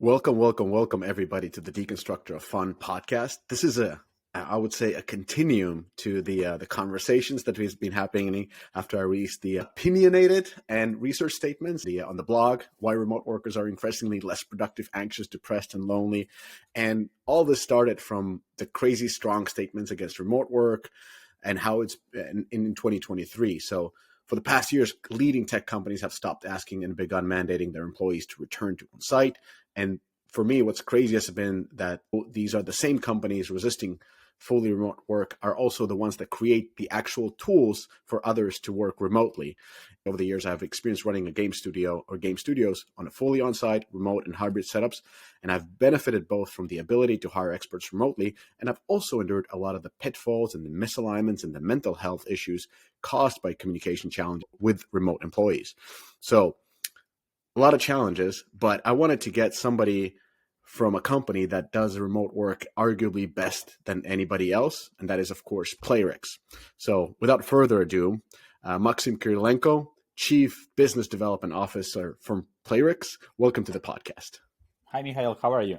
Welcome, everybody, to the Deconstructor of Fun podcast. This is I would say, a continuum to the conversations that has been happening after I released the opinionated and research statements on the blog, why remote workers are increasingly less productive, anxious, depressed, and lonely. And all this started from the crazy strong statements against remote work and how it's in 2023. So for the past years, leading tech companies have stopped asking and begun mandating their employees to return to on-site. And for me, what's craziest has been that these are the same companies resisting fully remote work are also the ones that create the actual tools for others to work remotely. Over the years, I've experienced running a game studio or game studios on a fully on-site, remote, and hybrid setups, and I've benefited both from the ability to hire experts remotely, and I've also endured a lot of the pitfalls and the misalignments and the mental health issues caused by communication challenges with remote employees. So a lot of challenges, but I wanted to get somebody from a company that does remote work arguably best than anybody else, and that is, of course, Playrix. So without further ado, Maxim Kirilenko, Chief Business Development Officer from Playrix, welcome to the podcast. Hi, Mikhail. How are you?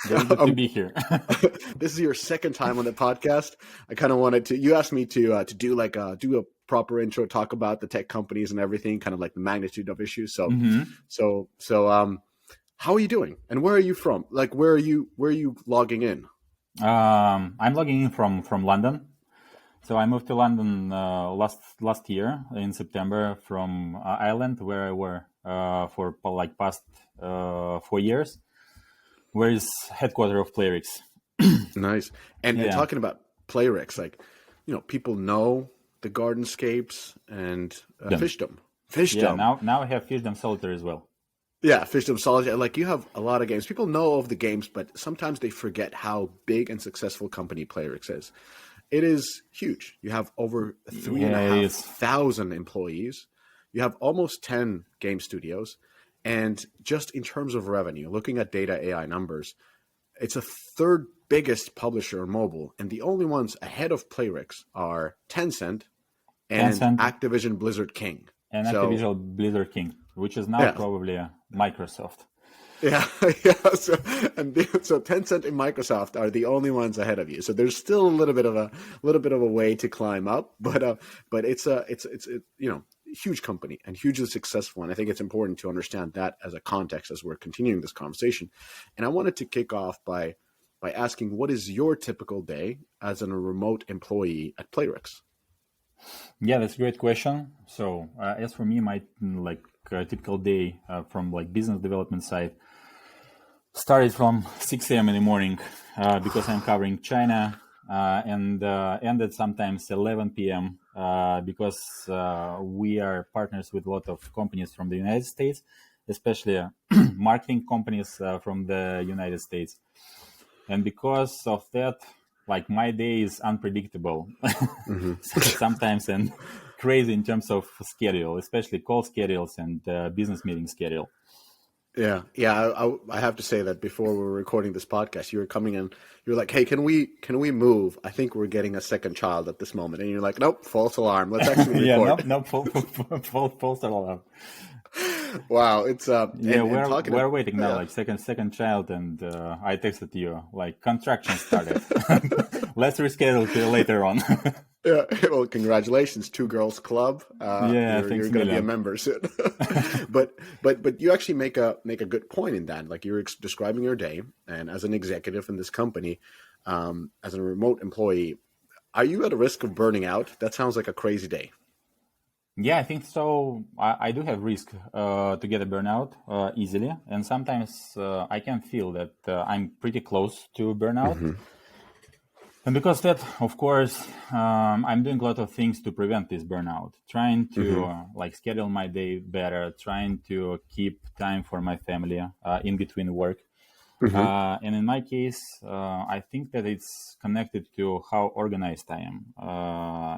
Very good to be here. This is your second time on the podcast. I kind of wanted to, you asked me to do a proper intro, talk about the tech companies and everything, kind of like the magnitude of issues. So, how are you doing? And where are you from? Like, where are you logging in? I'm logging in from London. So I moved to London last year in September from Ireland, where I were for like past 4 years, where is headquarters of Playrix. Nice. And talking about Playrix, like, people know the Gardenscapes and Fishdom. Yeah, now I have Fishdom Solitaire as well. Yeah, Fishdom Solitaire. Like, you have a lot of games. People know of the games, but sometimes they forget how big and successful company Playrix is. It is huge. You have over 3,500 employees. You have almost 10 game studios. And just in terms of revenue, looking at data AI numbers, it's a third biggest publisher on mobile. And the only ones ahead of Playrix are Tencent and Activision Blizzard King. And Activision Blizzard King, which is now probably Microsoft. Yeah. So Tencent and Microsoft are the only ones ahead of you. So there's still a little bit of a way to climb up, but it's huge company and hugely successful. And I think it's important to understand that as a context as we're continuing this conversation. And I wanted to kick off by asking, what is your typical day as a remote employee at Playrix? Yeah, that's a great question. So as for me, my typical day from business development side started from 6 a.m. in the morning because I'm covering China and ended sometimes 11 p.m. Because we are partners with a lot of companies from the United States, especially marketing companies from the United States. And because of that, my day is unpredictable sometimes and crazy in terms of schedule, especially call schedules and business meeting schedule. Yeah. I have to say that before we were recording this podcast, you were coming in, you were like, "Hey, can we move? I think we're getting a second child at this moment." And you're like, "Nope, false alarm. Let's actually record." False alarm. Wow, it's we're waiting now, second child, and I texted you contraction started. Let's reschedule to later on. Yeah, well, congratulations, 2 Girls Club. You're going to be a member soon. but you actually make a good point in that. Like, you're describing your day, and as an executive in this company, as a remote employee, are you at a risk of burning out? That sounds like a crazy day. Yeah, I think so. I do have risk to get a burnout easily, and sometimes I can feel that I'm pretty close to burnout. Mm-hmm. And because that, of course, I'm doing a lot of things to prevent this burnout, trying to schedule my day better, trying to keep time for my family in between work. Mm-hmm. And in my case, I think that it's connected to how organized I am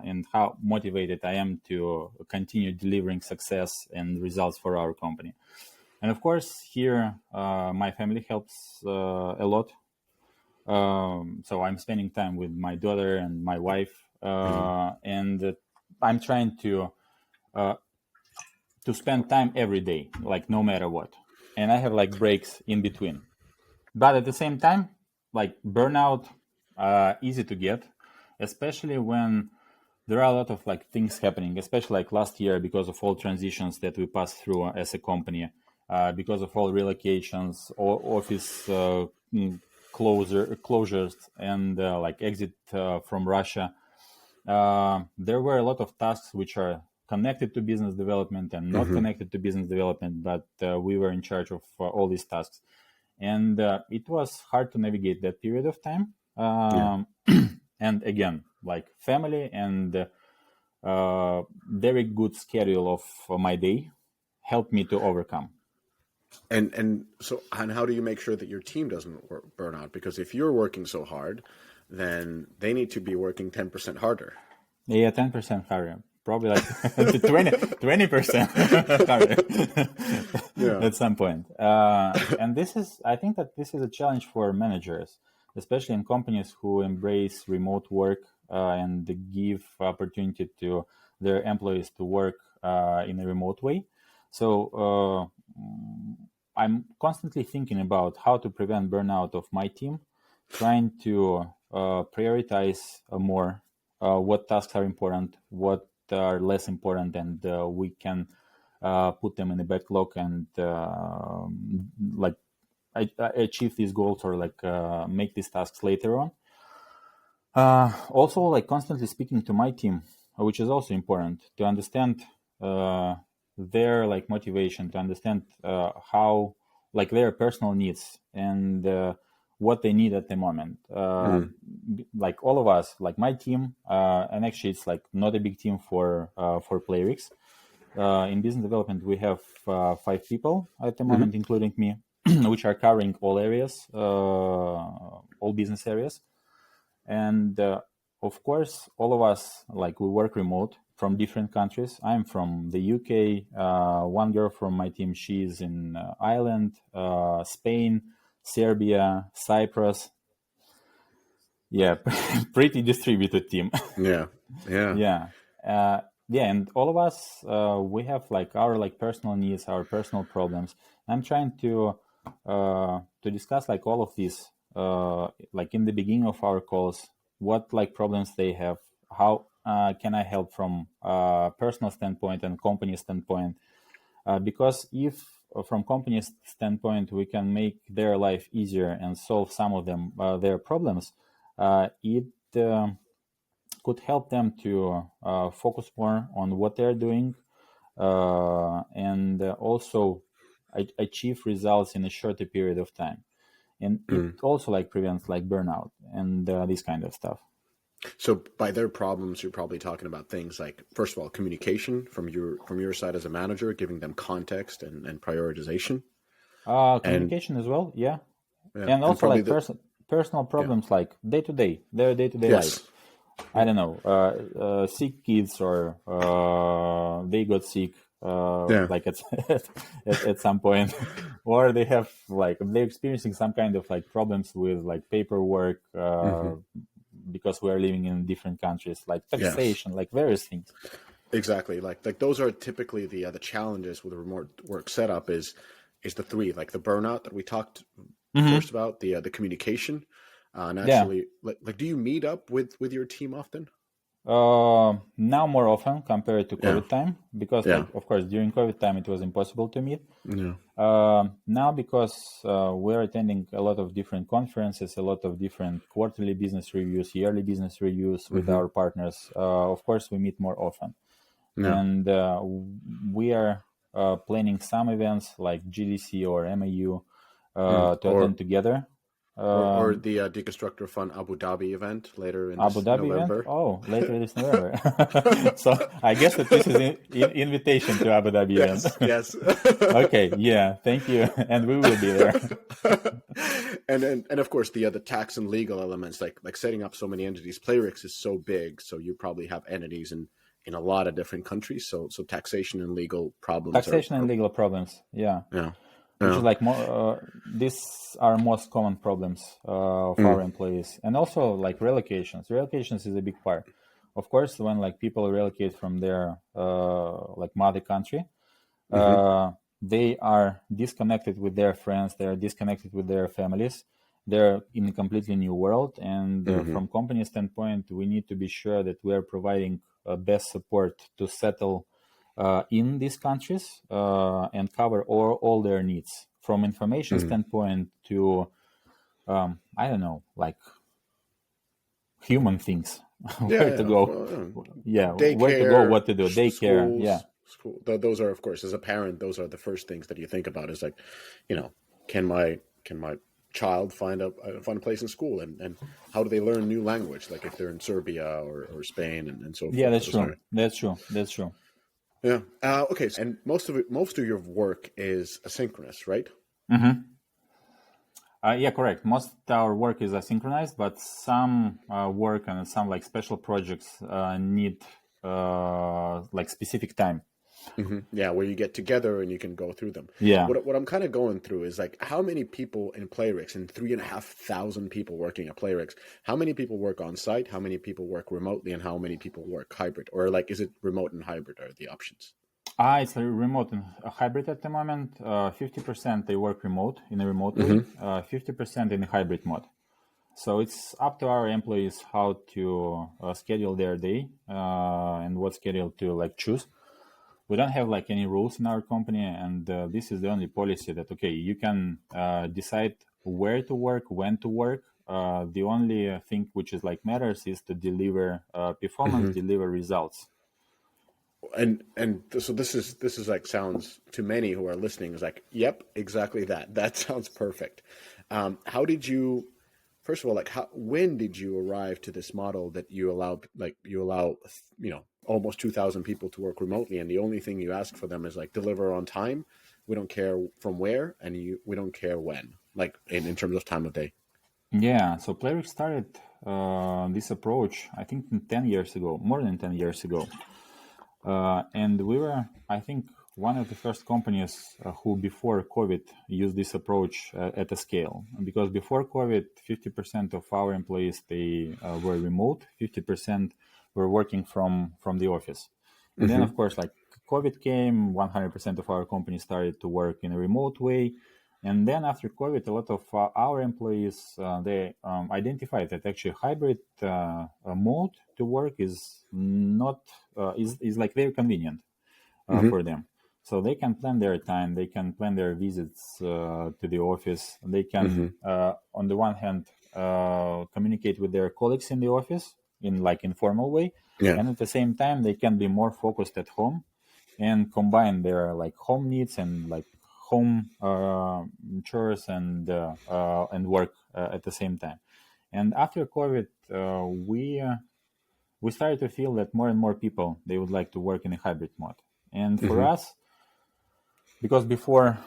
and how motivated I am to continue delivering success and results for our company. And of course, here, my family helps a lot. So I'm spending time with my daughter and my wife, and I'm trying to spend time every day, no matter what. And I have breaks in between. But at the same time, like burnout, easy to get, especially when there are a lot of like things happening, especially like last year because of all transitions that we passed through as a company, because of all relocations, office closures, and like exit from Russia. There were a lot of tasks which are connected to business development and not connected to business development, but we were in charge of all these tasks. And it was hard to navigate that period of time. And again, like family and very good schedule of my day helped me to overcome. And how do you make sure that your team doesn't burn out? Because if you're working so hard, then they need to be working 10% harder. Yeah, 10% harder. Probably like 20% harder at some point. And I think that this is a challenge for managers, especially in companies who embrace remote work and give opportunity to their employees to work in a remote way. So I'm constantly thinking about how to prevent burnout of my team, trying to prioritize more what tasks are important, what are less important, and we can put them in a backlog and like I achieve these goals or like make these tasks later on. Also, like constantly speaking to my team, which is also important to understand their like motivation, to understand how like their personal needs and what they need at the moment. Like all of us, like my team, and actually it's like not a big team for Playrix. In business development, we have 5 people at the moment, including me, which are covering all areas, all business areas. And of course, all of us, like we work remote from different countries. I'm from the UK. One girl from my team, she's in Ireland, Spain, Serbia, Cyprus. Yeah, pretty distributed team. Yeah. And all of us, we have like our like personal needs, our personal problems. I'm trying to discuss like all of these, like in the beginning of our calls, what like problems they have, how can I help from personal standpoint and company standpoint, because if from company's standpoint we can make their life easier and solve some of them their problems, it could help them to focus more on what they're doing and also achieve results in a shorter period of time. And it also like prevents like burnout and this kind of stuff. So by their problems, you're probably talking about things like, first of all, communication from your side as a manager, giving them context and prioritization. Communication as well, yeah. And also like personal problems like their day-to-day life. I don't know, sick kids or they got sick like at some point, or they have like they're experiencing some kind of like problems with like paperwork because we are living in different countries, like taxation, like various things. Exactly, like those are typically the challenges with a remote work setup is the 3, like the burnout that we talked first about, the communication. Naturally, like do you meet up with your team often? Now more often compared to COVID time, because like, of course during COVID time it was impossible to meet. Now because we're attending a lot of different conferences, a lot of different quarterly business reviews, yearly business reviews with our partners, of course we meet more often. And we are planning some events like GDC or MAU to attend together. Or the Deconstructor Fund Abu Dhabi event later in Abu Dhabi November. Event? Oh, later this November. So I guess that this is an invitation to Abu Dhabi event. Yes. Okay. Yeah. Thank you. And we will be there. and of course the tax and legal elements, like setting up so many entities. Playrix is so big, so you probably have entities in a lot of different countries. So taxation and legal problems. And legal problems. Yeah. Which is like more, these are most common problems of our employees, and also like relocations. Relocations is a big part. Of course, when like people relocate from their like mother country, they are disconnected with their friends, they are disconnected with their families, they're in a completely new world. And from company standpoint, we need to be sure that we are providing best support to settle in these countries and cover all their needs, from information standpoint to I don't know, like human things. Where to go, where to go, Daycare, what to do, daycare, schools, school. Those are, of course, as a parent, those are the first things that you think about. Is like, can my child find a place in school, and how do they learn new language? Like if they're in Serbia or Spain and so forth. Yeah, that's true. That's true. Yeah. Okay. And most of your work is asynchronous, right? Yeah, correct. Most of our work is asynchronized, but some work and some like special projects need like specific time. Yeah, where you get together and you can go through them. Yeah. What I'm kind of going through is like, how many people in Playrix, and 3,500 people working at Playrix, how many people work on site, how many people work remotely, and how many people work hybrid? Or like, is it remote and hybrid are the options? It's a remote and a hybrid at the moment. 50% they work remote in a remote way, 50% in a hybrid mode. So it's up to our employees how to schedule their day and what schedule to like choose. We don't have like any rules in our company, and this is the only policy that, okay, you can decide where to work, when to work. The only thing which is like matters is to deliver performance, deliver results. And so this is like, sounds to many who are listening is like, yep, exactly that sounds perfect. How did you, first of all, like when did you arrive to this model that you allow almost 2,000 people to work remotely, and the only thing you ask for them is like deliver on time, we don't care from where, and we don't care when, like in terms of time of day? Yeah, so Playrix started this approach I think 10 years ago, more than 10 years ago. And we were, I think, one of the first companies who before COVID used this approach at a scale. Because before COVID, 50% of our employees, they were remote, 50% were working from the office. And then, of course, like COVID came, 100% of our company started to work in a remote way. And then after COVID, a lot of our employees, they identified that actually hybrid mode to work is not, is like very convenient for them. So they can plan their time, they can plan their visits to the office. They can, on the one hand, communicate with their colleagues in the office in like informal way. Yeah. And at the same time, they can be more focused at home and combine their like home needs and like home chores and work at the same time. And after COVID, we started to feel that more and more people, they would like to work in a hybrid mode. And for us, because before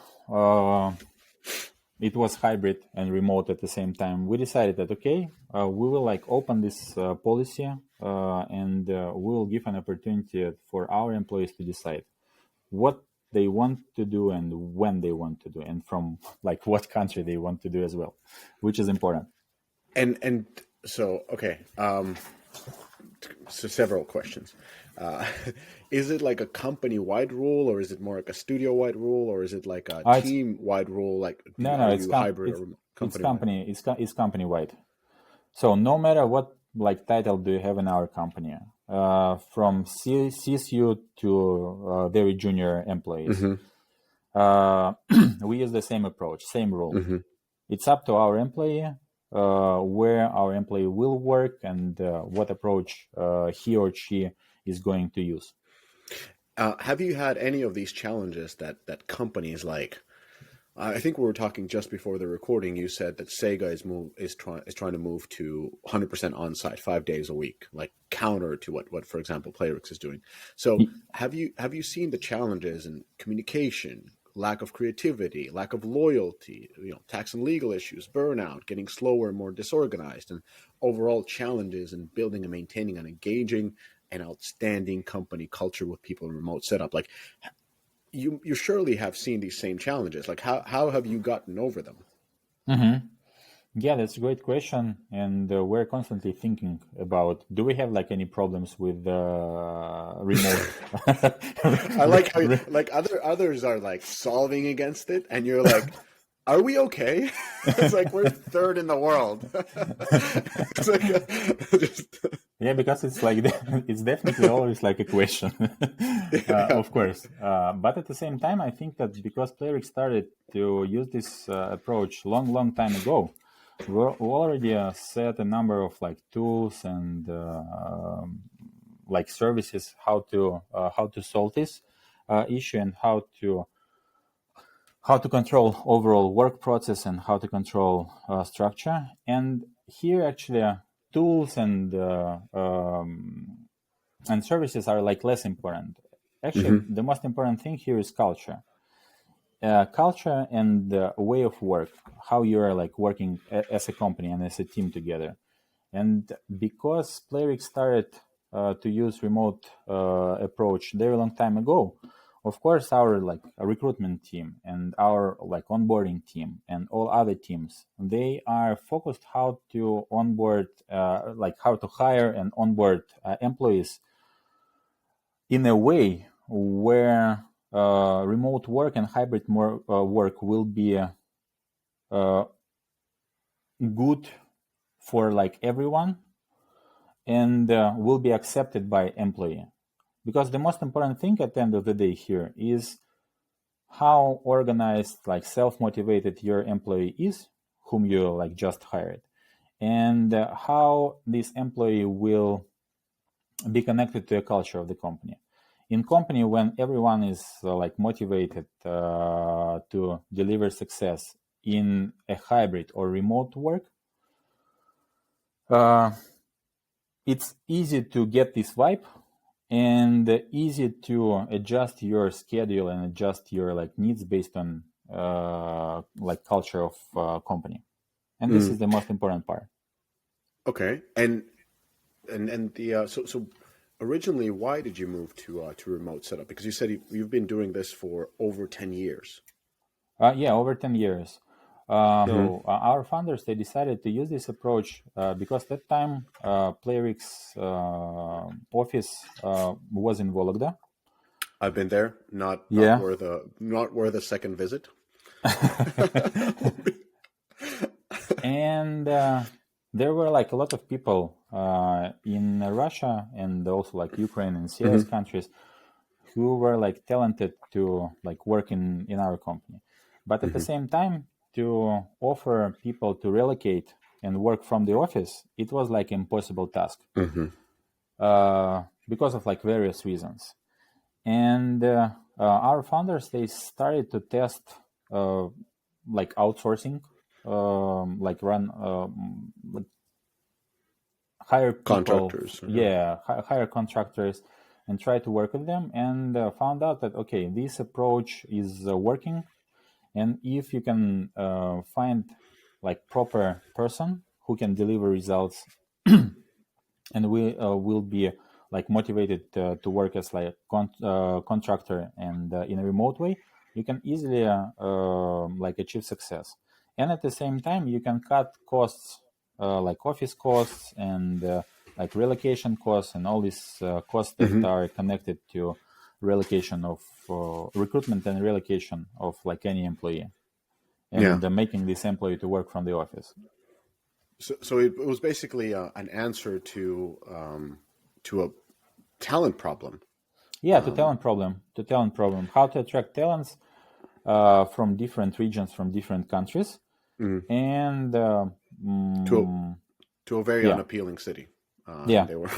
it was hybrid and remote at the same time, we decided that, okay, we will like open this policy and we will give an opportunity for our employees to decide what they want to do and when they want to do, and from like what country they want to do as well, which is important. And so, okay, so several questions. Is it like a company-wide rule, or is it more like a studio-wide rule, or is it like a team-wide rule? Like it's company-wide. So no matter what like title do you have in our company, from CSU to very junior employees, we use the same approach, same rule. It's up to our employee where our employee will work and what approach he or she is going to use. Have you had any of these challenges that companies like? I think we were talking just before the recording. You said that Sega is trying to move to 100% on site, 5 days a week, like counter to what for example Playrix is doing. So have you seen the challenges in communication, lack of creativity, lack of loyalty, tax and legal issues, burnout, getting slower and more disorganized, and overall challenges in building and maintaining an engaging and outstanding company culture with people in remote setup? Like, you surely have seen these same challenges. Like, how have you gotten over them? Yeah, that's a great question, and we're constantly thinking about: do we have like any problems with remote? I like how like others are like solving against it, and you're like, "Are we okay?" It's like we're third in the world. It's like just Yeah, because it's like it's definitely always like a question, yeah. of course. But at the same time, I think that because Playrix started to use this approach long time ago, we already set a number of like tools and like services how to solve this issue and how to control overall work process and how to control structure. And here actually tools and services are like less important. Actually, Mm-hmm. the most important thing here is culture. Culture and the way of work, how you are like working as a company and as a team together. And because Playrix started to use remote approach very long time ago, of course, our like recruitment team and our like onboarding team and all other teams, they are focused how to onboard, like how to hire and onboard employees in a way where remote work and hybrid work will be good for like everyone and will be accepted by employee. Because the most important thing at the end of the day here is how organized, like self-motivated your employee is, whom you like just hired, and how this employee will be connected to the culture of the company. In company, when everyone is like motivated to deliver success in a hybrid or remote work, it's easy to get this vibe and easy to adjust your schedule and adjust your like needs based on like culture of company. And this is the most important part. Okay, and the so originally, why did you move to remote setup? Because you said you've been doing this for over 10 years. Yeah, over 10 years. So our founders, they decided to use this approach because that time Playrix office was in Vologda. I've been there, not Yeah. not worth a second visit. And there were like a lot of people in Russia and also like Ukraine and CIS countries who were like talented to like work in our company. But at the same time, to offer people to relocate and work from the office, it was like impossible task because of like various reasons. And our founders, they started to test like outsourcing, like run like hire people, Contractors. hire contractors and try to work with them, and found out that okay, this approach is working. And if you can find like proper person who can deliver results and we will be like motivated to work as like contractor and in a remote way, you can easily like achieve success. And at the same time, you can cut costs like office costs and like relocation costs and all these costs that are connected to relocation of recruitment and relocation of like any employee Yeah. and making this employee to work from the office. So it was basically an answer to a talent problem. Yeah, to talent problem, how to attract talents from different regions, from different countries, and To a very yeah, unappealing city. yeah, They were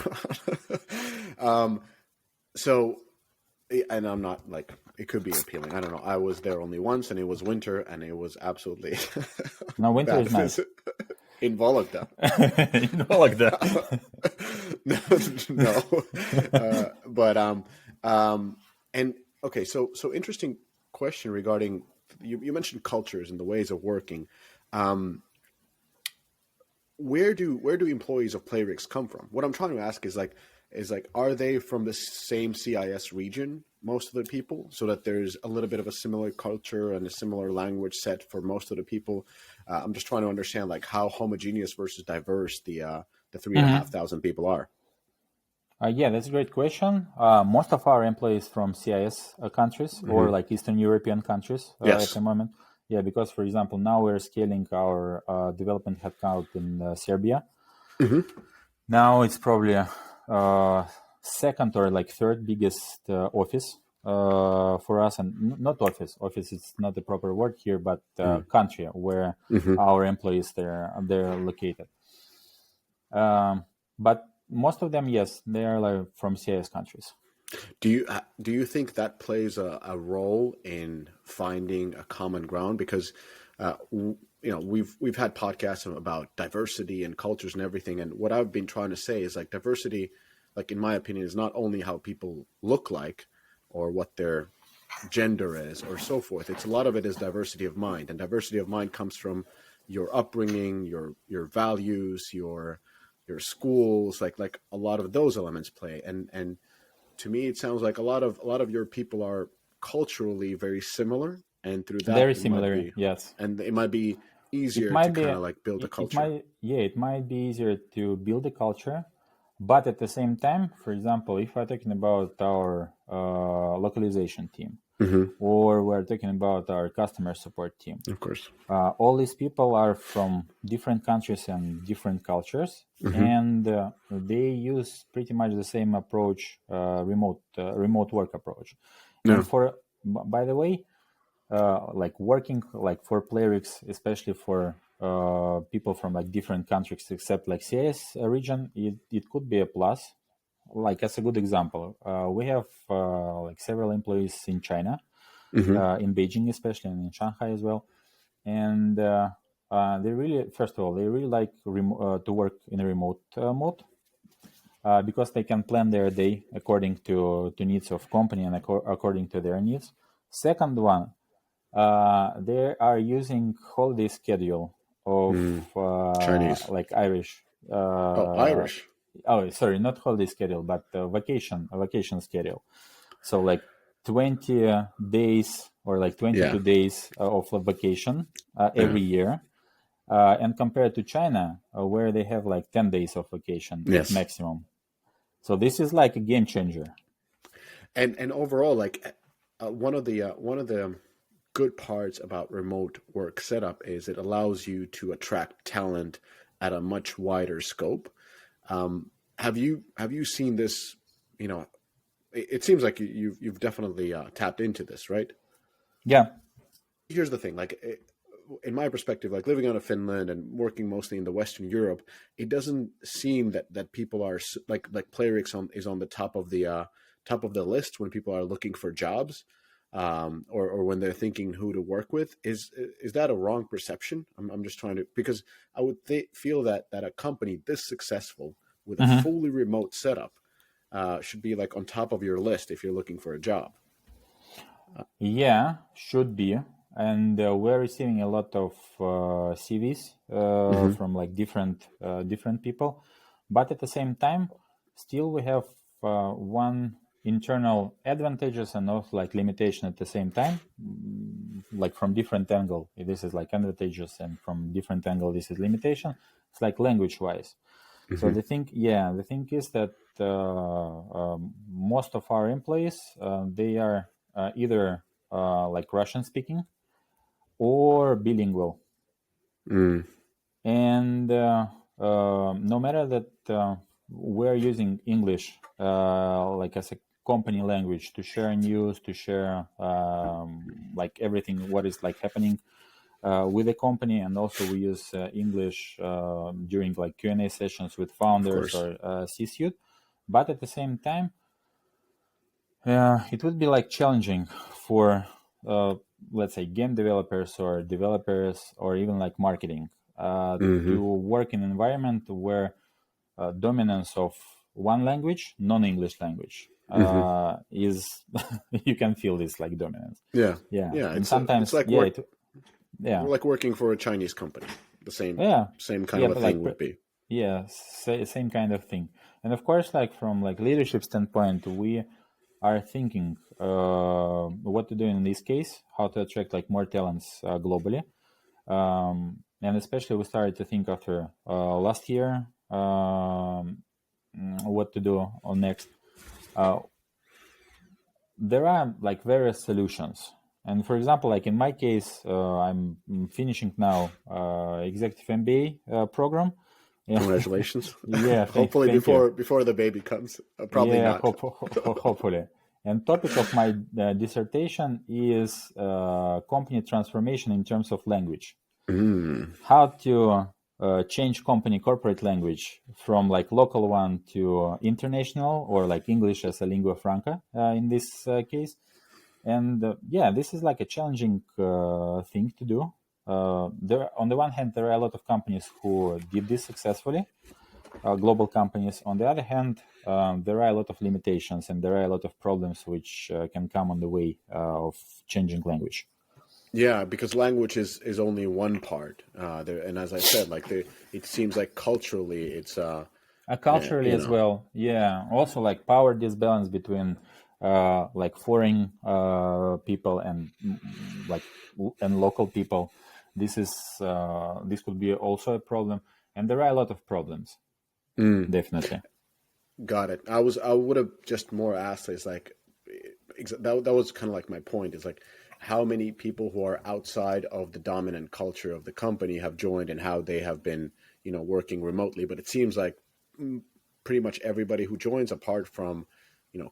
um, so, and I'm not like it could be appealing. I don't know. I was there only once, and it was winter, and it was absolutely no, winter bad is nice. in Vologda. You know, like that. No, but and okay. So interesting question regarding you mentioned cultures and the ways of working. Where do employees of Playrix come from? What I'm trying to ask is like is like, are they from the same CIS region, most of the people, so that there's a little bit of a similar culture and a similar language set for most of the people? I'm just trying to understand like how homogeneous versus diverse the 3,500 people are. Yeah, that's a great question. Most of our employees from CIS countries or like Eastern European countries at the moment. Yeah, because for example, now we're scaling our development headcount in Serbia. Now it's probably second or like third biggest office for us, and not office. Office is not the proper word here, but country where our employees they're located. But most of them, yes, they are like from CIS countries. Do you think that plays a role in finding a common ground? Because we've had podcasts about diversity and cultures and everything, and what I've been trying to say is like diversity, like in my opinion, is not only how people look like or what their gender is or so forth. It's a lot of it is diversity of mind, and diversity of mind comes from your upbringing, your values, your schools, like a lot of those elements play. And to me, it sounds like a lot of your people are culturally very similar, and through that, very similar. Yes, and it might be easier to kind of like build a culture. It might be easier to build a culture, but at the same time, for example, if we're talking about our localization team, or we're talking about our customer support team, of course, all these people are from different countries and different cultures, and they use pretty much the same approach, remote work approach. And by the way, like working like for Playrix, especially for people from like different countries except like CIS region, it could be a plus. Like as a good example, we have like several employees in China, in Beijing especially, and in Shanghai as well. And they really, first of all, they really like to work in a remote mode because they can plan their day according to needs of company and according to their needs. Second one, they are using holiday schedule of Chinese, like Irish. Irish. Oh, sorry, not holiday schedule, but vacation schedule. So like 20 days or like 22 days of vacation every year. And compared to China, where they have like 10 days of vacation at maximum. So this is like a game changer. And overall, like one of the good parts about remote work setup is it allows you to attract talent at a much wider scope. Have you seen this? You know, it seems like you've definitely tapped into this, right? Yeah. Here's the thing, like in my perspective, like living out of Finland and working mostly in the Western Europe, it doesn't seem that people are like Playrix is on the top of the list when people are looking for jobs, or when they're thinking who to work with. Is that a wrong perception? I'm just trying to, because I would feel that a company this successful with a fully remote setup should be like on top of your list if you're looking for a job. Yeah, should be. And we're receiving a lot of CVs from like different people, but at the same time, still we have one internal advantages and also like limitation at the same time, like from different angle. This is like advantages, and from different angle, this is limitation. It's like language wise. So the thing is that most of our employees they are either like Russian speaking or bilingual. And no matter that we're using English like as a company language to share news, to share like everything what is like happening with the company, and also we use English during like Q&A sessions with founders or C-suite. But at the same time, it would be like challenging for let's say game developers or developers or even like marketing to work in an environment where dominance of one language, non-English language, is you can feel this like dominance. Yeah. And sometimes it's like like working for a Chinese company. The same kind of a thing would be. Yeah, same kind of thing. And of course, like from like leadership standpoint, we are thinking what to do in this case, how to attract like more talents globally. And especially we started to think after last year what to do on next. Uh, there are like various solutions. And for example, like in my case, I'm finishing now executive MBA program. Yeah, Congratulations. yeah. Hopefully Thank you. before the baby comes. Probably Yeah, not. hopefully. And topic of my dissertation is company transformation in terms of language. How to change company corporate language from like local one to international, or like English as a lingua franca in this case. And yeah, this is like a challenging thing to do. There, on the one hand, there are a lot of companies who did this successfully, global companies. On the other hand, there are a lot of limitations and there are a lot of problems which can come on the way of changing language. Yeah, because language is only one part. There, and as I said, it seems like culturally it's Culturally you as know. well, yeah. Also, like power disbalance between like foreign people and like and local people. This is this could be also a problem, and there are a lot of problems, definitely. Got it. I would have just more asked is like that was kind of like my point is like how many people who are outside of the dominant culture of the company have joined and how they have been, working remotely. But it seems like pretty much everybody who joins, apart from,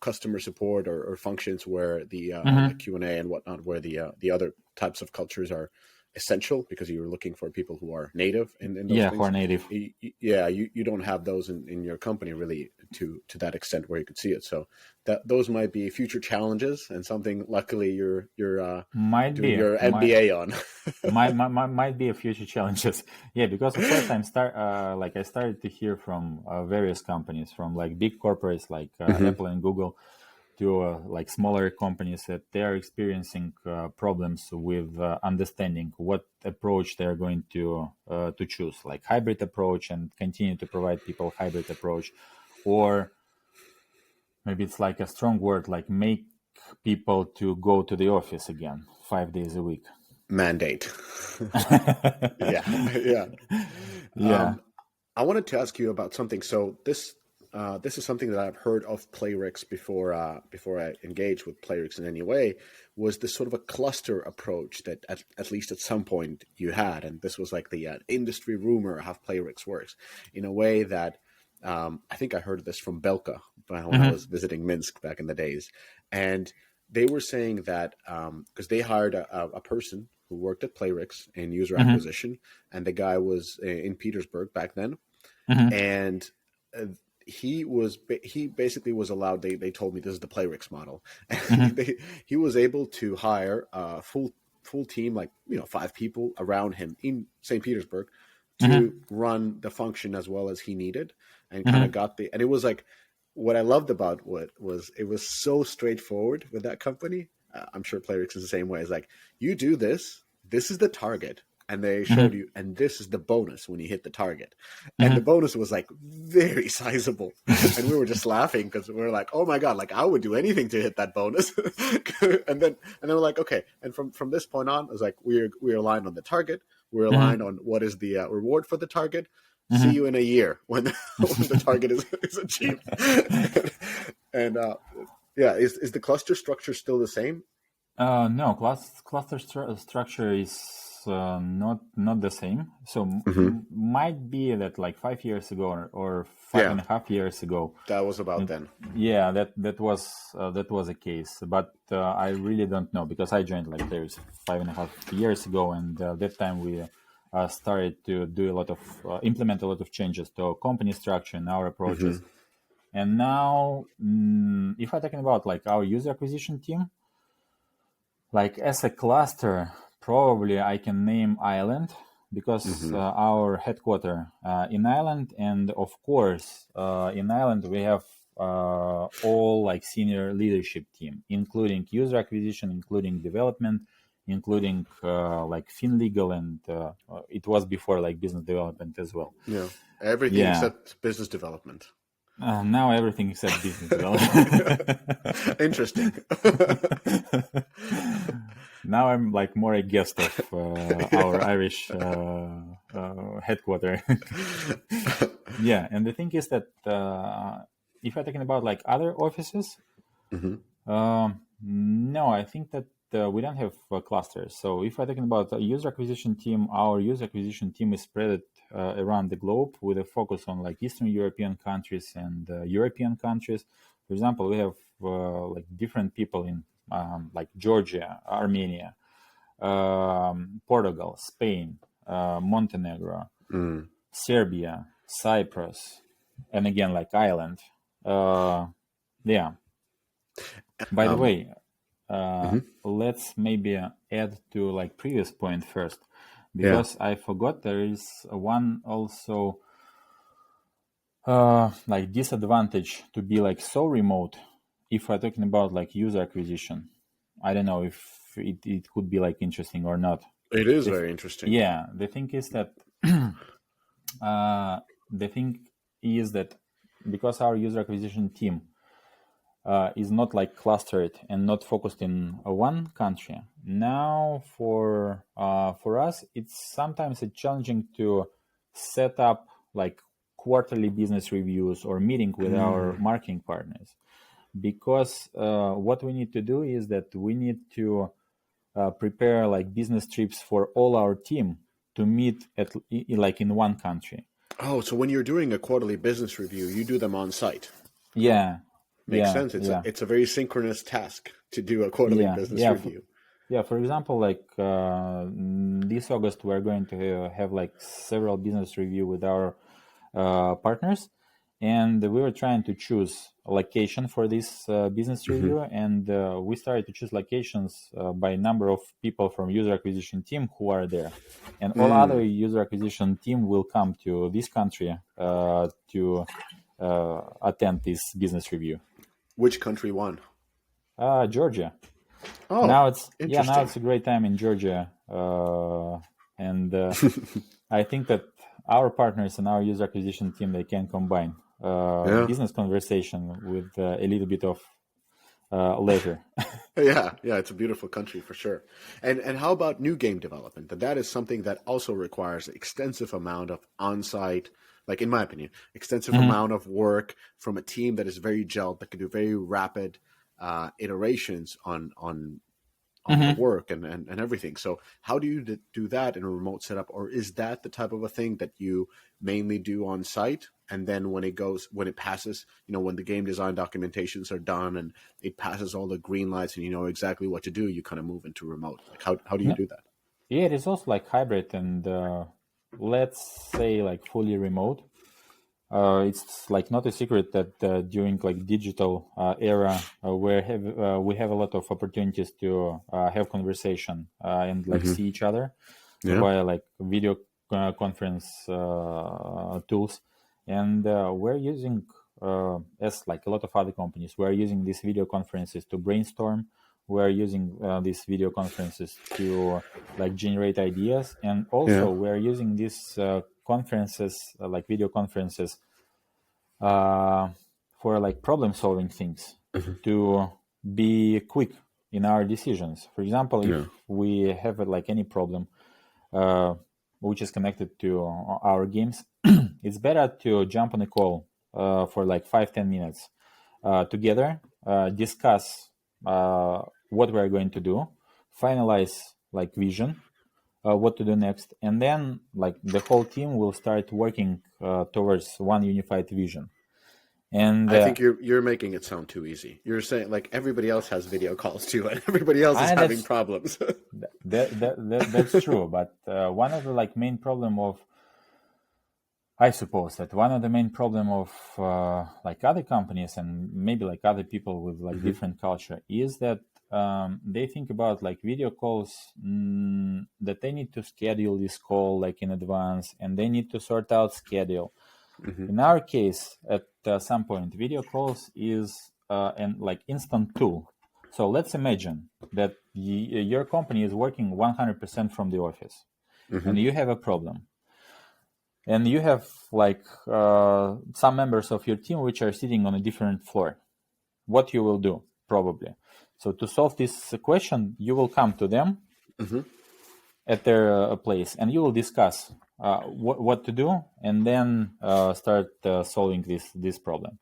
customer support or functions where the like Hmm. Q&A and whatnot, where the other types of cultures are essential because you're looking for people who are native in those Yeah, who are things. native. Yeah, you don't have those in your company really to that extent where you could see it. So that those might be future challenges and something. Luckily, you're Might doing be, your MBA on. might be a future challenges. Yeah, because of course I started to hear from various companies, from like big corporates like Hmm. Apple and Google, to like smaller companies, that they are experiencing problems with understanding what approach they're going to choose, like hybrid approach, and continue to provide people hybrid approach, or maybe it's like a strong word, like make people to go to the office again 5 days a week. Mandate. Yeah, yeah. Yeah. I wanted to ask you about something. So this is something that I've heard of Playrix before I engaged with Playrix in any way. Was this sort of a cluster approach that at least at some point you had, and this was like the industry rumor of how Playrix works, in a way that I think I heard this from Belka when I Hmm. was visiting Minsk back in the days, and they were saying that because they hired a person who worked at Playrix in user Hmm. acquisition, and the guy was in Petersburg back then, Hmm. and uh, he basically was allowed. They told me this is the Playrix model. Hmm. He was able to hire a full team, like 5 people around him in St. Petersburg, to Hmm. run the function as well as he needed, and kind of Hmm. got the. And it was like what I loved about what was it was so straightforward with that company. I'm sure Playrix is the same way. It's like you do this. This is the target, and they showed Hmm. you, and this is the bonus when you hit the target, and the Hmm. bonus was like very sizable, and we were just laughing because we were like, oh my god, like I would do anything to hit that bonus. And then we're like, okay, and from this point on, it was like we're aligned on the target, we're aligned Hmm. on what is the reward for the target. See Hmm. you in a year when when the target is achieved. And yeah, is the cluster structure still the same? No, cluster structure is not the same. So Hmm. might be that like 5 years ago, or five Yeah, and a half years ago, that was about that, then. yeah, that was a case. But I really don't know, because I joined like there's 5.5 years ago, and that time we started to do a lot of implement a lot of changes to company structure and our approaches. Hmm. And now, if I'm talking about like our user acquisition team, like as a cluster, probably I can name Ireland, because Hmm. our headquarter in Ireland, and of course in Ireland we have all like senior leadership team, including user acquisition, including development, including like FinLegal, and it was before like business development as well. Yeah, everything except business development. Now everything except business development. Interesting. Now I'm like more a guest of our Irish headquarters. Yeah, and the thing is that if you're talking about like other offices, no, I think that we don't have clusters. So if we're talking about a user acquisition team, our user acquisition team is spread around the globe with a focus on like Eastern European countries and European countries. For example, we have like different people in like Georgia, Armenia, Portugal, Spain, Montenegro, Serbia, Cyprus, and again like Ireland. Yeah. By the way, let's maybe add to like previous point first, because I forgot there is one also like disadvantage to be like so remote if we're talking about like user acquisition. I don't know if it could be like interesting or not. It is very interesting. Yeah, the thing is that because our user acquisition team is not like clustered and not focused in one country. Now, for us, it's sometimes challenging to set up like quarterly business reviews or meeting with our marketing partners, because what we need to do is that we need to prepare like business trips for all our team to meet like in one country. Oh, so when you're doing a quarterly business review, you do them on site. Yeah. Makes sense. It's a very synchronous task to do a quarterly business review. For example, like this August, we're going to have like several business review with our partners, and we were trying to choose a location for this business review, and we started to choose locations by number of people from user acquisition team who are there, and all other user acquisition team will come to this country to attend this business review. Which country won? Georgia. Oh, now it's a great time in Georgia, and I think that our partners and our user acquisition team, they can combine business conversation with a little bit of leisure. Yeah, it's a beautiful country for sure. And how about new game development? That is something that also requires extensive amount of on-site, like in my opinion, extensive amount of work from a team that is very gelled, that can do very rapid iterations on the work and everything. So how do you do that in a remote setup? Or is that the type of a thing that you mainly do on site? And then when it passes, when the game design documentations are done and it passes all the green lights and you know exactly what to do, you kind of move into remote. Like how do you do that? Yeah, it is also like hybrid and let's say like fully remote. It's like not a secret that during like digital era, we have a lot of opportunities to have conversation and like see each other via like video conference tools, and we're using as like a lot of other companies, we're using these video conferences to brainstorm. We're using these video conferences to like generate ideas, and also we're using these conferences, like video conferences, for like problem solving things, to be quick in our decisions. For example, if we have like any problem which is connected to our games, it's better to jump on a call for like 5-10 minutes together, discuss what we're going to do, finalize like vision, what to do next, and then like the whole team will start working towards one unified vision. And I think you're making it sound too easy. You're saying like everybody else has video calls too, and everybody else is having problems. That's true, but one of the like main problem of, I suppose that one of the main problem of like other companies and maybe like other people with like different culture is that they think about like video calls, that they need to schedule this call like in advance, and they need to sort out schedule. In our case, at some point, video calls is an like instant tool. So let's imagine that your company is working 100% from the office, and you have a problem. And you have some members of your team which are sitting on a different floor. What you will do, probably. So to solve this question, you will come to them at their place, and you will discuss what to do, and then start solving this problem.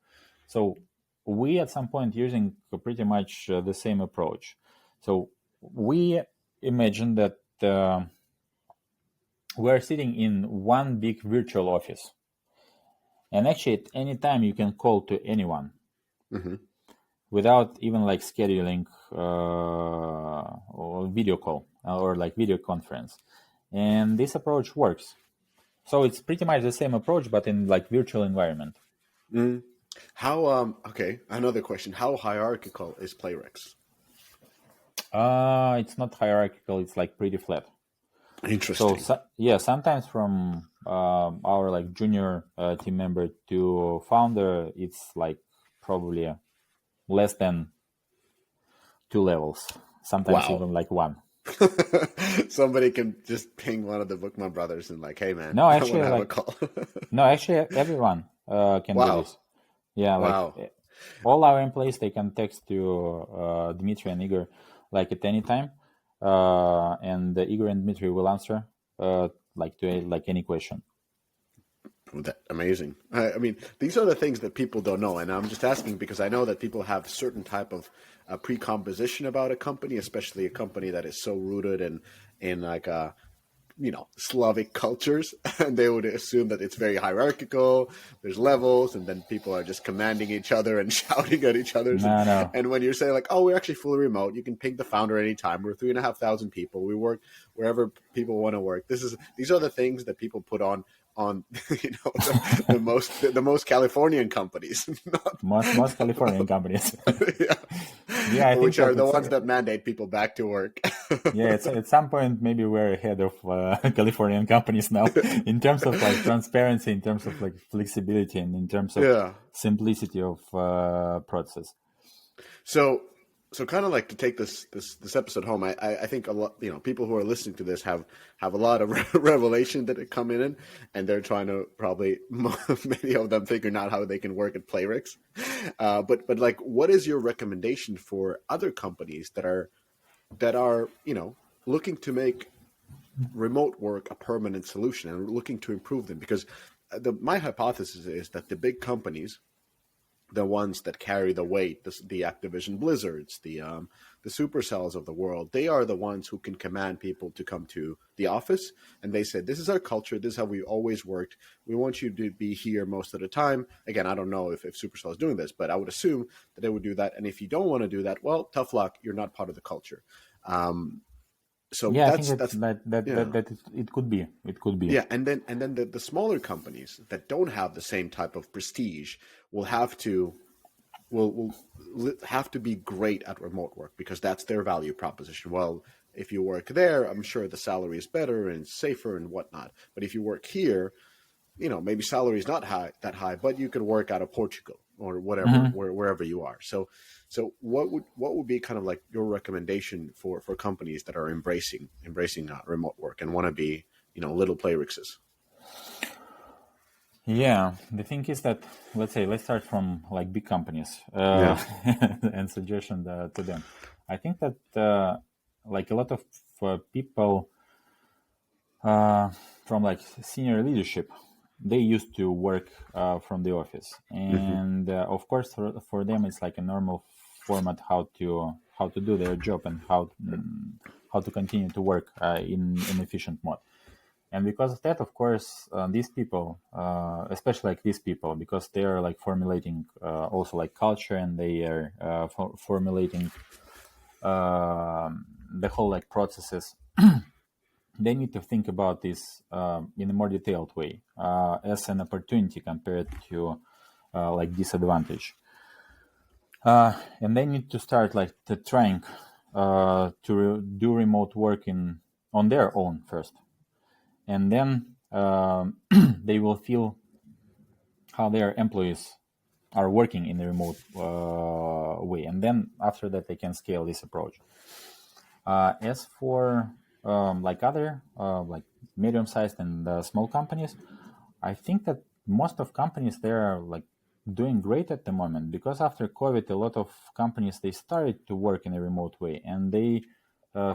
So we at some point using pretty much the same approach. So we imagine that we're sitting in one big virtual office, and actually at any time you can call to anyone without even scheduling or video call or video conference. And this approach works. So it's pretty much the same approach, but in virtual environment. How okay, another question. How hierarchical is Playrix? It's not hierarchical, it's pretty flat. Interesting. So sometimes from our junior team member to founder, it's probably less than 2 levels, sometimes even one. Somebody can just ping one of the Bookman brothers and hey man, no, actually, I want to have a call. No, actually everyone can do this. Yeah, all our employees, they can text to Dmitry and Igor at any time, and Igor and Dmitry will answer to any question. Amazing. I mean, these are the things that people don't know, and I'm just asking because I know that people have certain type of precomposition about a company, especially a company that is so rooted in Slavic cultures, and they would assume that it's very hierarchical. There's levels, and then people are just commanding each other and shouting at each other. No. And when you say we're actually fully remote, you can ping the founder anytime. We're 3,500 people. We work wherever people want to work. These are the things that people put on the most Californian companies. most Californian companies. Yeah, I think which are the ones that mandate people back to work. Yeah, at some point maybe we're ahead of Californian companies now in terms of transparency, in terms of flexibility, and in terms of simplicity of process. So kind of to take this episode home, I think a lot, people who are listening to this have a lot of revelation that are coming in, and they're trying to probably many of them figuring out how they can work at Playrix. But what is your recommendation for other companies that are looking to make remote work a permanent solution and looking to improve them? Because my hypothesis is that the big companies, the ones that carry the weight, the Activision Blizzards, the Supercells of the world, they are the ones who can command people to come to the office. And they say, this is our culture. This is how we always worked. We want you to be here most of the time. Again, I don't know if Supercell is doing this, but I would assume that they would do that. And if you don't want to do that, well, tough luck. You're not part of the culture. So yeah, I think that it could be. It could be. Yeah, and then the smaller companies that don't have the same type of prestige will have to be great at remote work because that's their value proposition. Well, if you work there, I'm sure the salary is better and safer and whatnot. But if you work here, maybe salary is not that high, but you could work out of Portugal or whatever, wherever you are. So what would be kind of your recommendation for companies that are embracing remote work and want to be, little Playrixes? Yeah, the thing is that let's start from big companies and suggestion to them. I think that a lot of people from senior leadership, they used to work from the office, and of course for them it's a normal format how to do their job and how to continue to work in an efficient mode. And because of that, of course, these people, especially these people, because they are formulating also culture, and they are formulating the whole processes. They need to think about this in a more detailed way as an opportunity compared to disadvantage. And they need to start trying to do remote work on their own first. And then they will feel how their employees are working in a remote way, and then after that they can scale this approach. As for like other like medium-sized and small companies, I think that most of companies they are like doing great at the moment, because after COVID, a lot of companies they started to work in a remote way, and they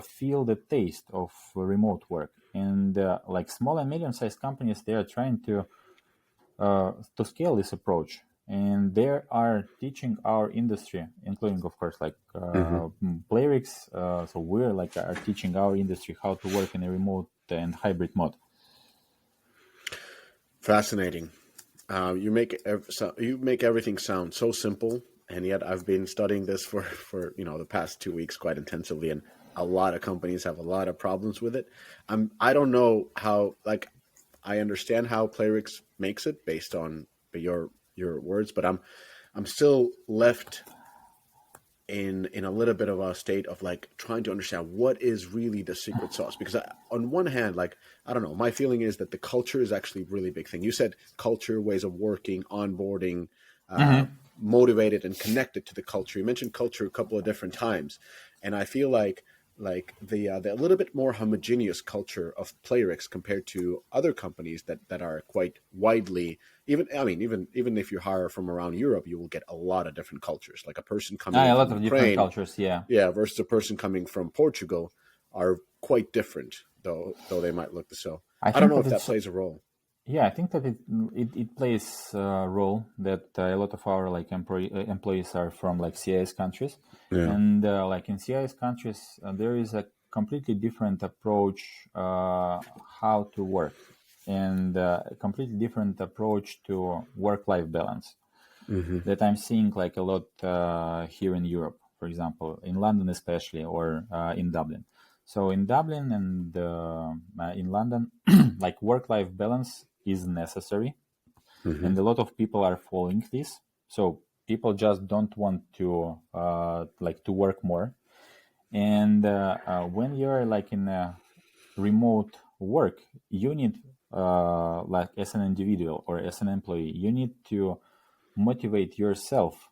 feel the taste of remote work. And like small and medium-sized companies, they are trying to scale this approach, and they are teaching our industry, including of course like Playrix. So we're like are teaching our industry how to work in a remote and hybrid mode. Fascinating. You make everything sound so simple, and yet I've been studying this for the past 2 weeks quite intensively, and a lot of companies have a lot of problems with it. I don't know how, like, I understand how Playrix makes it based on your words, but I'm still left in a little bit of a state of like trying to understand what is really the secret sauce. Because on one hand, like, I don't know, my feeling is that the culture is actually a really big thing. You said culture, ways of working, onboarding, motivated and connected to the culture. You mentioned culture a couple of different times, and I feel like the a little bit more homogeneous culture of Playrix compared to other companies that are quite widely, even if you hire from around Europe, you will get a lot of different cultures. Like a person coming A lot from of Ukraine, different cultures, yeah. versus a person coming from Portugal are quite different, though they might look the same. I don't know if that plays a role. Yeah, I think that it plays a role that a lot of our like employees are from like CIS countries, and like in CIS countries there is a completely different approach how to work, and a completely different approach to work-life balance that I'm seeing like a lot here in Europe, for example, in London especially, or in Dublin. So in Dublin and in London, like work-life balance is necessary, and a lot of people are following this. So people just don't want to like to work more, and when you're like in a remote work, you need like as an individual or as an employee, you need to motivate yourself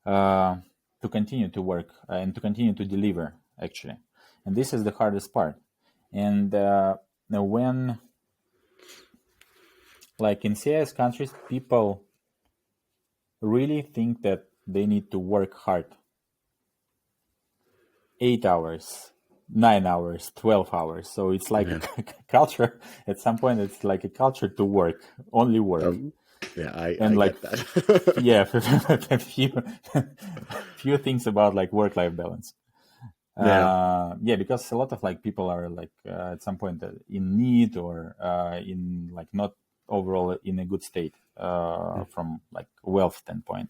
to continue to work and to continue to deliver, actually. And this is the hardest part. And when, like in CIS countries, people really think that they need to work hard. 8 hours, 9 hours, 12 hours. So it's like a culture. At some point, it's like a culture to work, only work. I like, get that. a few things about like work-life balance. Because a lot of like people are like at some point in need or in like not overall in a good state from like wealth standpoint.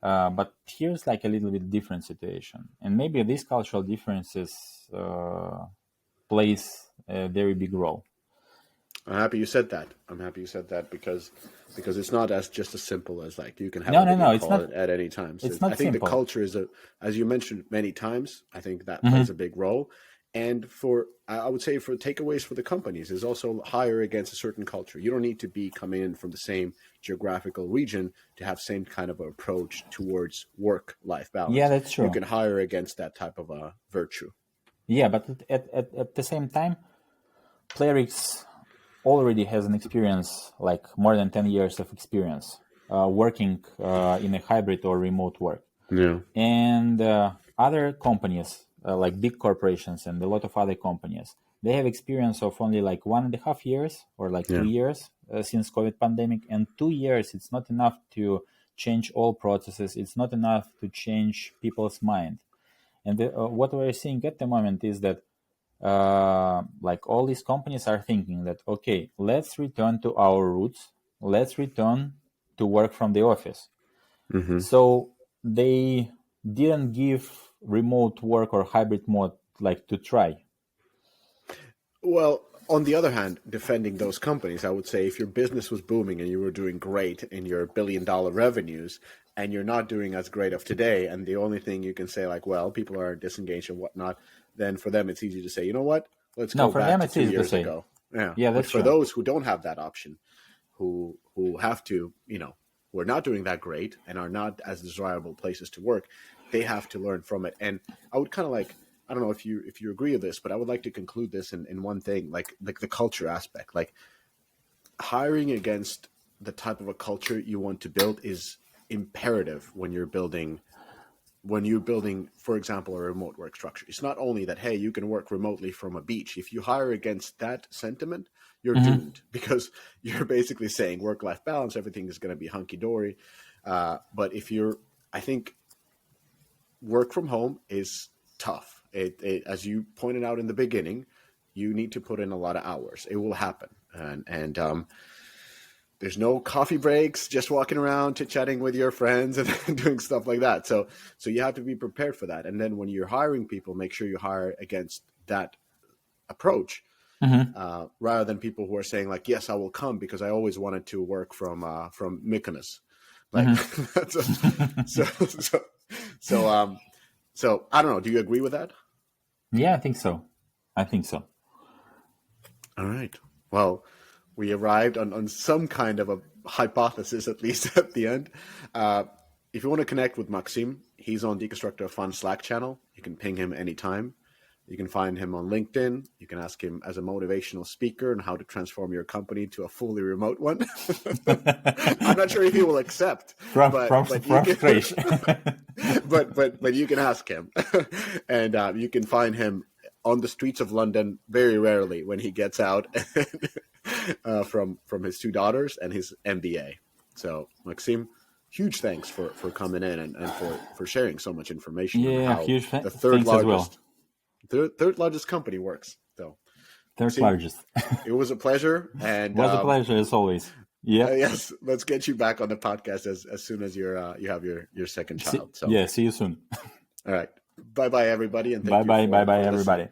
But here's like a little bit different situation, and maybe these cultural differences plays a very big role. I'm happy you said that because it's not just as simple as like you can have a call at any time. So it's not I think simple. the culture is as you mentioned many times, I think that plays a big role. And I would say for takeaways for the companies is also hire against a certain culture. You don't need to be coming in from the same geographical region to have same kind of approach towards work-life balance. Yeah, that's true. You can hire against that type of a virtue. Yeah, but at the same time, Playrix already has an experience, like more than 10 years of experience working in a hybrid or remote work. Yeah. And other companies, like big corporations and a lot of other companies, they have experience of only like 1.5 years or like 2 years since COVID pandemic. And 2 years, it's not enough to change all processes. It's not enough to change people's mind. And what we're seeing at the moment is that like all these companies are thinking that, okay, let's return to our roots. Let's return to work from the office. So they didn't give remote work or hybrid mode like to try. Well, on the other hand, defending those companies, I would say if your business was booming and you were doing great in your billion-dollar revenues and you're not doing as great of today, and the only thing you can say like, well, people are disengaged and whatnot, then for them it's easy to say, you know what, let's go back to 2 years ago. Yeah, but for those who don't have that option, who have to, who are not doing that great and are not as desirable places to work, they have to learn from it. And I would kind of like, I don't know if you agree with this, but I would like to conclude this in one thing, like the culture aspect. Like hiring against the type of a culture you want to build is imperative when you're building, for example, a remote work structure. It's not only that, hey, you can work remotely from a beach. If you hire against that sentiment, you're doomed, because you're basically saying work-life balance, everything is going to be hunky-dory. But I think work from home is tough. As you pointed out in the beginning, you need to put in a lot of hours. It will happen. And there's no coffee breaks, just walking around, chit-chatting with your friends and doing stuff like that. So you have to be prepared for that. And then when you're hiring people, make sure you hire against that approach, rather than people who are saying like, yes, I will come because I always wanted to work from Mykonos. Like, so I don't know. Do you agree with that? Yeah, I think so. All right. Well, we arrived on some kind of a hypothesis, at least at the end. If you want to connect with Maxim, he's on Deconstructor of Fun Slack channel. You can ping him anytime. You can find him on LinkedIn. You can ask him as a motivational speaker and how to transform your company to a fully remote one. I'm not sure if he will accept. Frustration. But you can ask him. And you can find him on the streets of London very rarely when he gets out from his two daughters and his MBA. So, Maxim, huge thanks for coming in and for sharing so much information. Yeah, on huge the third largest company works. So, third largest. It was a pleasure. And it was a pleasure as always. Yeah. Yes, let's get you back on the podcast as soon as you have your second child. See you soon. All right. Bye-bye, everybody. And bye-bye, everybody.